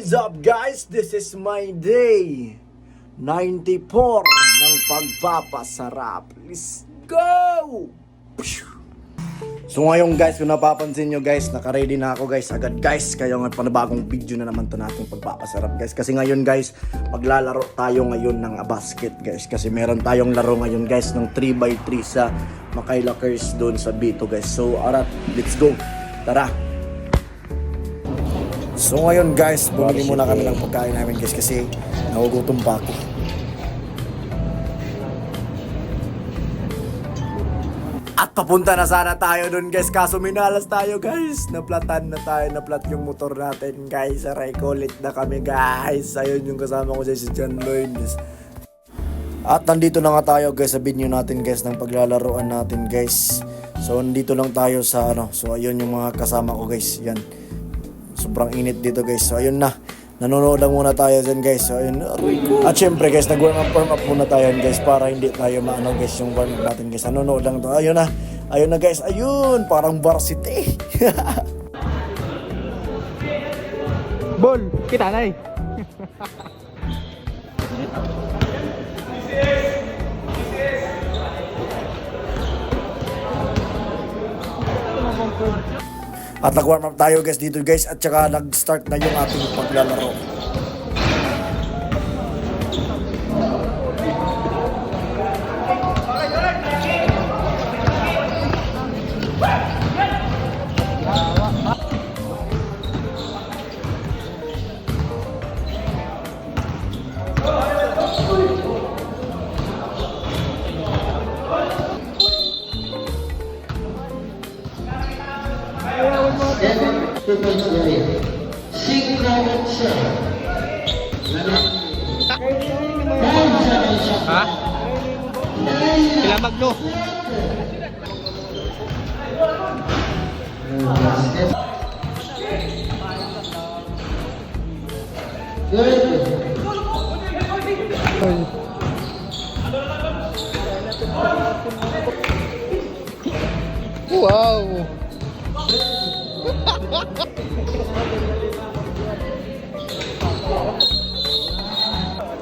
What's up guys? This is my day 94 ng pagpapasarap. Let's go! So ngayon guys, kung napapansin nyo guys, naka-ready na ako guys agad guys. Kaya nga panibagong video na naman to nating pagpapasarap guys. Kasi ngayon guys, maglalaro tayo ngayon ng basket guys. Kasi meron tayong laro ngayon guys ng 3x3 sa Makay Lockers doon sa B2 guys. So alright, let's go. Tara! So ngayon guys, bumili muna kami ng pagkain namin guys kasi nagugutom pa ako. At papunta na sana tayo dun guys, kaso minalas tayo guys. Naplatan na tayo, naplat yung motor natin guys. Aray ko, late na kami guys. Ayun yung kasama ko si John Lloyd. At nandito na nga tayo guys sa venue natin guys ng paglalaroan natin guys. So nandito lang tayo sa so ayun yung mga kasama ko guys. Yan. Sobrang init dito guys. So ayun na. Nanonood lang muna tayo dyan guys. So ayun. At syempre guys, nag-warm up muna tayo guys para hindi tayo maano guys yung warm up natin guys. Nanonood lang to. Ayun na. Ayun na guys. Ayun. Parang varsity. Bol, kita na eh. At nag-warm up tayo guys dito guys. At saka nag-start na yung ating paglalaro. Ha? Sila Magno. Wow.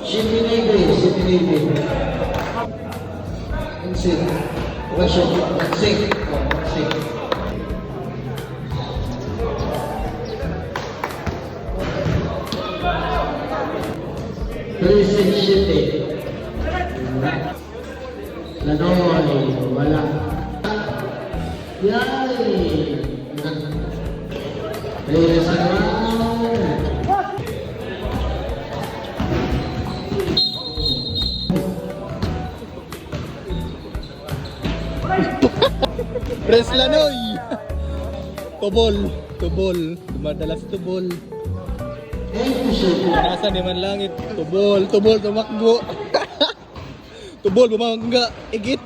Sipinigil. Insig. Worship. Insig. Insig. Presensity. Lanoy. Wala. Yay! Ladies and gentlemen. Pres Lanoy. Tubol. Dumadalas tubol. Nasa ni man langit. Tubol, tumakbo. Tubol, bumangga. Igit.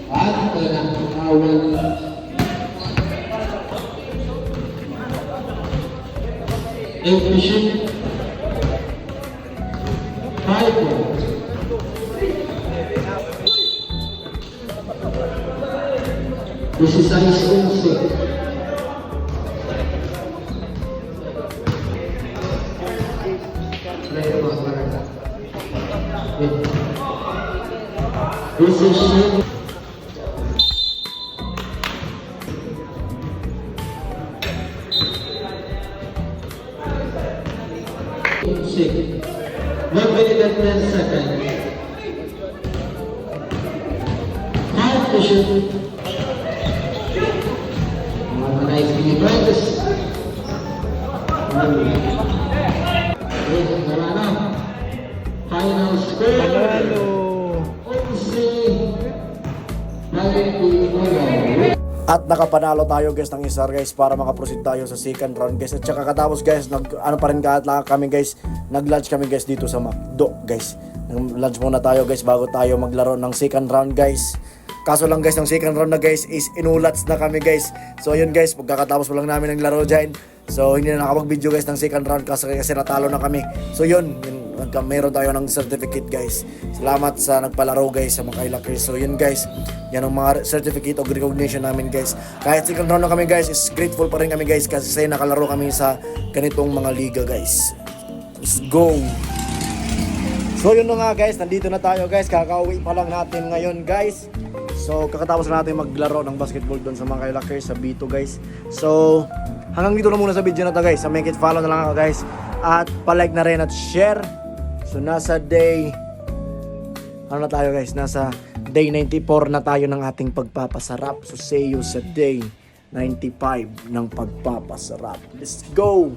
At pinakawan efficient 5 This is size 11. This is shape. Six. 1 minute and 10 seconds. 5 to shoot. Nice practice. Final score. At nakapanalo tayo guys ng isa guys para makaproceed tayo sa second round guys. At saka katapos guys, kami guys, nag-lunch kami guys dito sa McDo guys. Nag-lunch muna tayo guys bago tayo maglaro ng second round guys. Kaso lang guys, ng second round na guys is inulats na kami guys. So yun guys, pagkakatapos pa lang namin ng laro dyan. So hindi na nakapag-video guys ng second round kasi natalo na kami. So yun meron tayo ng certificate guys. Salamat sa nagpalaro guys sa mga Lakers. So yun guys, yan ang mga certificate of recognition namin guys. Kahit second round na kami guys, is grateful pa rin kami guys kasi say nakalaro kami sa ganitong mga liga guys. Let's go! So yun na nga guys, nandito na tayo guys, kakauwi pa lang natin ngayon guys. So kakatapos na natin maglaro ng basketball doon sa mga Lakers sa B2 guys. So hanggang dito na muna sa video na to guys. Make it follow na lang ako guys. At palike na rin at share. So nasa day, ano na tayo guys, nasa day 94 na tayo ng ating pagpapasarap. So see you sa day 95 ng pagpapasarap. Let's go!